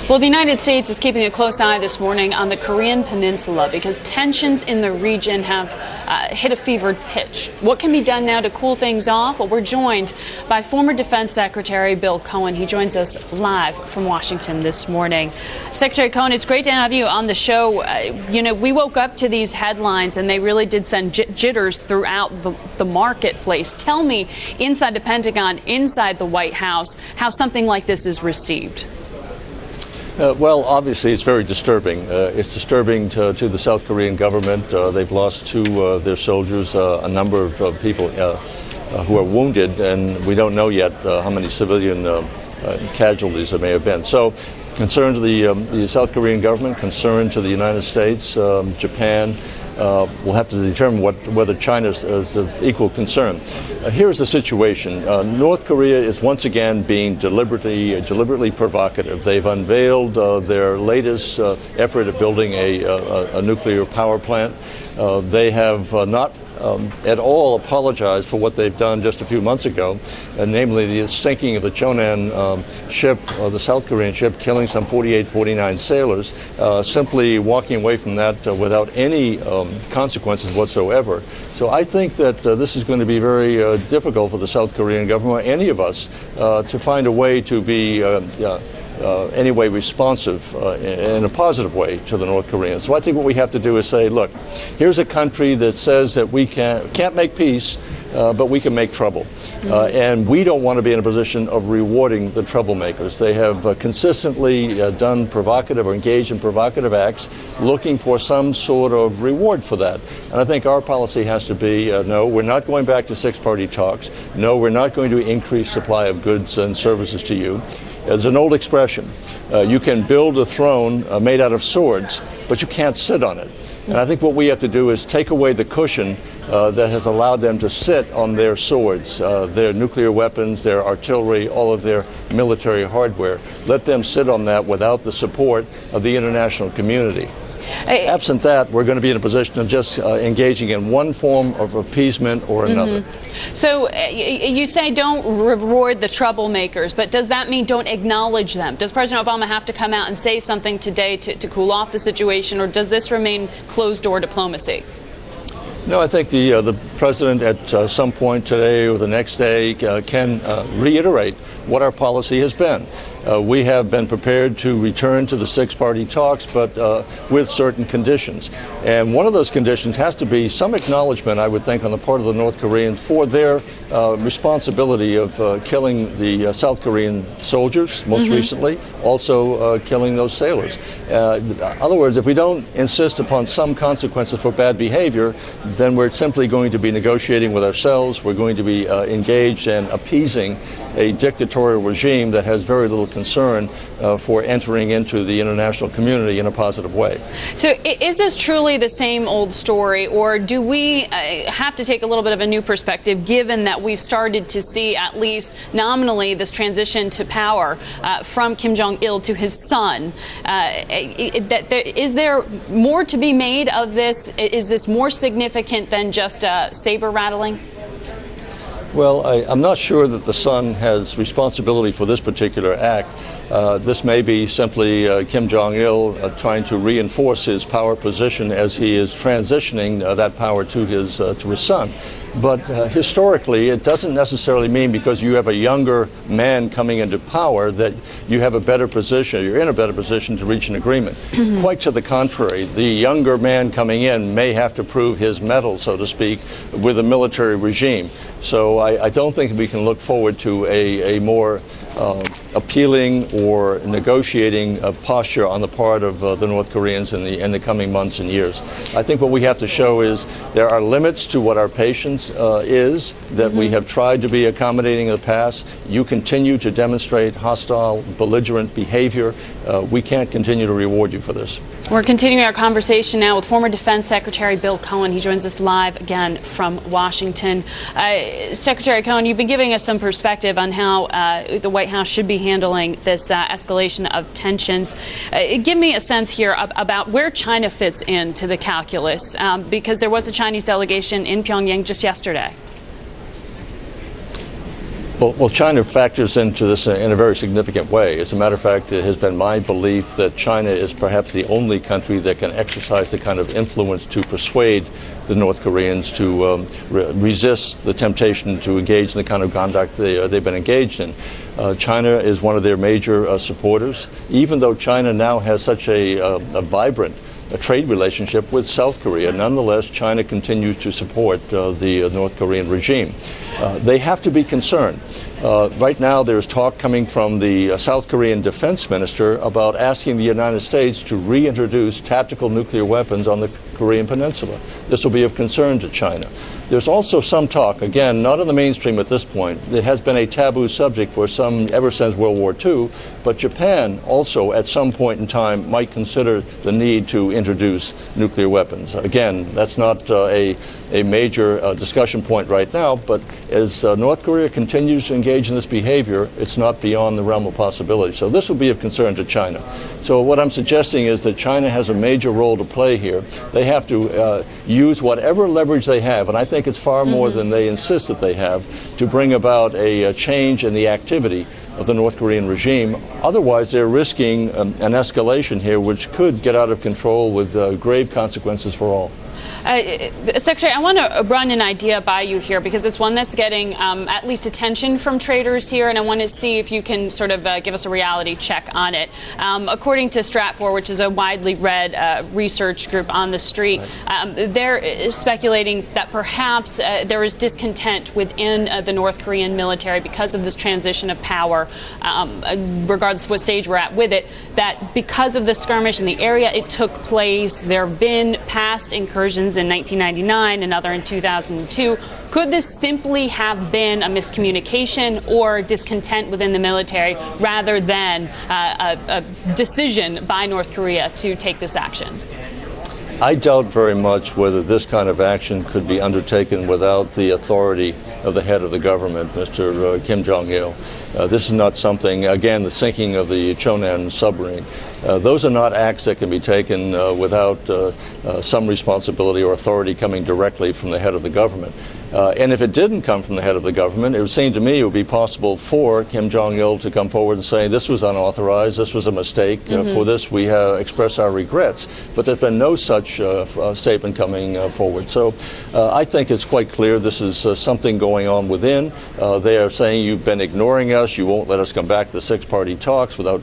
Well, the United States is keeping a close eye this morning on the Korean peninsula because tensions in the region have hit a fevered pitch. What can be done now to cool things off? Well, we're joined by former Defense Secretary Bill Cohen. He joins us live from Washington this morning. Secretary Cohen, it's great to have you on the show. We woke up to these headlines and they really did send jitters throughout the marketplace. Tell me, inside the Pentagon, inside the White House, how something like this is received. Well, obviously, it's very disturbing. It's disturbing to the South Korean government. They've lost two of their soldiers, a number of people who are wounded, and we don't know yet how many civilian casualties there may have been. So, concern to the South Korean government, concern to the United States, Japan. We'll have to determine whether China is of equal concern. Here's the situation. North Korea is once again being deliberately provocative. They've unveiled their latest effort at building a nuclear power plant. They have not at all apologized for what they've done just a few months ago, namely the sinking of the Jong Un ship, the South Korean ship, killing some 49 sailors, simply walking away from that without any consequences whatsoever. So I think that this is going to be very difficult for the South Korean government, or any of us, to find a way to be anyway responsive in a positive way to the North Koreans. So I think what we have to do is say, look, here's a country that says that we can't make peace, but we can make trouble. And we don't want to be in a position of rewarding the troublemakers. They have consistently done provocative or engaged in provocative acts, looking for some sort of reward for that. And I think our policy has to be, no, we're not going back to six-party talks. No, we're not going to increase supply of goods and services to you. There's an old expression, you can build a throne made out of swords, but you can't sit on it. And I think what we have to do is take away the cushion that has allowed them to sit on their swords, their nuclear weapons, their artillery, all of their military hardware. Let them sit on that without the support of the international community. Absent that, we're going to be in a position of just engaging in one form of appeasement or another. So you say don't reward the troublemakers, but does that mean don't acknowledge them? Does President Obama have to come out and say something today to cool off the situation, or does this remain closed-door diplomacy? No, I think the president at some point today or the next day can reiterate what our policy has been. We have been prepared to return to the six-party talks, but with certain conditions. And one of those conditions has to be some acknowledgement, I would think, on the part of the North Koreans for their responsibility of killing the South Korean soldiers, most recently, also killing those sailors. In other words, if we don't insist upon some consequences for bad behavior, then we're simply going to be negotiating with ourselves. We're going to be engaged in appeasing a dictatorial regime that has very little concern for entering into the international community in a positive way. So is this truly the same old story, or do we have to take a little bit of a new perspective, given that we've started to see, at least nominally, this transition to power from Kim Jong-il to his son? Is there more to be made of this? Is this more significant than just saber rattling? Well, I'm not sure that the son has responsibility for this particular act. This may be simply Kim Jong-il trying to reinforce his power position as he is transitioning that power to his son. But historically, it doesn't necessarily mean because you have a younger man coming into power that you have a better position, you're in a better position to reach an agreement. Quite to the contrary, the younger man coming in may have to prove his mettle, so to speak, with a military regime. So I don't think we can look forward to a more appealing or negotiating posture on the part of the North Koreans in the coming months and years. I think what we have to show is there are limits to what our patience is, that we have tried to be accommodating in the past. You continue to demonstrate hostile, belligerent behavior. We can't continue to reward you for this. We're continuing our conversation now with former Defense Secretary Bill Cohen. He joins us live again from Washington. Secretary Cohen, you've been giving us some perspective on how the White House should be handling this escalation of tensions. Give me a sense here about where China fits into the calculus, because there was a Chinese delegation in Pyongyang just yesterday. Well, China factors into this in a very significant way. As a matter of fact, it has been my belief that China is perhaps the only country that can exercise the kind of influence to persuade the North Koreans to resist the temptation to engage in the kind of conduct they've been engaged in. China is one of their major supporters, even though China now has such a vibrant trade relationship with South Korea. Nonetheless, China continues to support the North Korean regime. They have to be concerned. Right now, there's talk coming from the South Korean defense minister about asking the United States to reintroduce tactical nuclear weapons on the Korean peninsula. This will be of concern to China. There's also some talk, again, not in the mainstream at this point. It has been a taboo subject for ever since World War II, but Japan also at some point in time might consider the need to introduce nuclear weapons. Again, that's not a major discussion point right now, but as North Korea continues to engage in this behavior, it's not beyond the realm of possibility. So this will be of concern to China. So what I'm suggesting is that China has a major role to play here. They have to use whatever leverage they have, and I think it's far more than they insist that they have, to bring about a change in the activity of the North Korean regime. Otherwise, they're risking an escalation here which could get out of control with grave consequences for all. Secretary, I want to run an idea by you here because it's one that's getting at least attention from traders here, and I want to see if you can sort of give us a reality check on it. According to Stratfor, which is a widely read research group on the street, they're speculating that perhaps there is discontent within the North Korean military because of this transition of power, regardless of what stage we're at with it, that because of the skirmish in the area it took place, there have been past incursions in 1999, another in 2002. Could this simply have been a miscommunication or discontent within the military rather than a decision by North Korea to take this action? I doubt very much whether this kind of action could be undertaken without the authority of the head of the government, Mr. Kim Jong-il. This is not something, again, the sinking of the Chon Un submarine. Those are not acts that can be taken without some responsibility or authority coming directly from the head of the government. And if it didn't come from the head of the government, it would seem to me it would be possible for Kim Jong-il to come forward and say this was unauthorized, this was a mistake, for this we express our regrets. But there's been no such statement coming forward. So I think it's quite clear this is something going on within. They are saying you've been ignoring us, you won't let us come back to the six-party talks without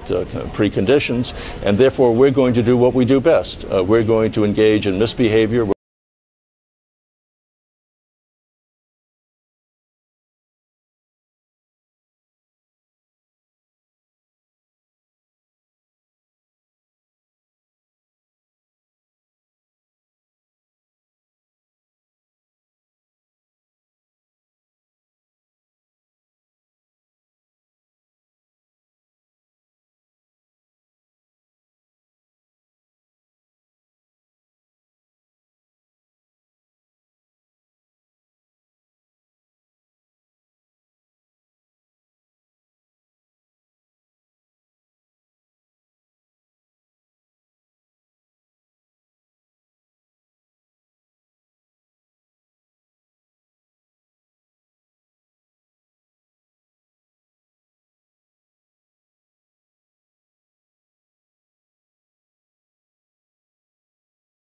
preconditions, and therefore we're going to do what we do best. We're going to engage in misbehavior.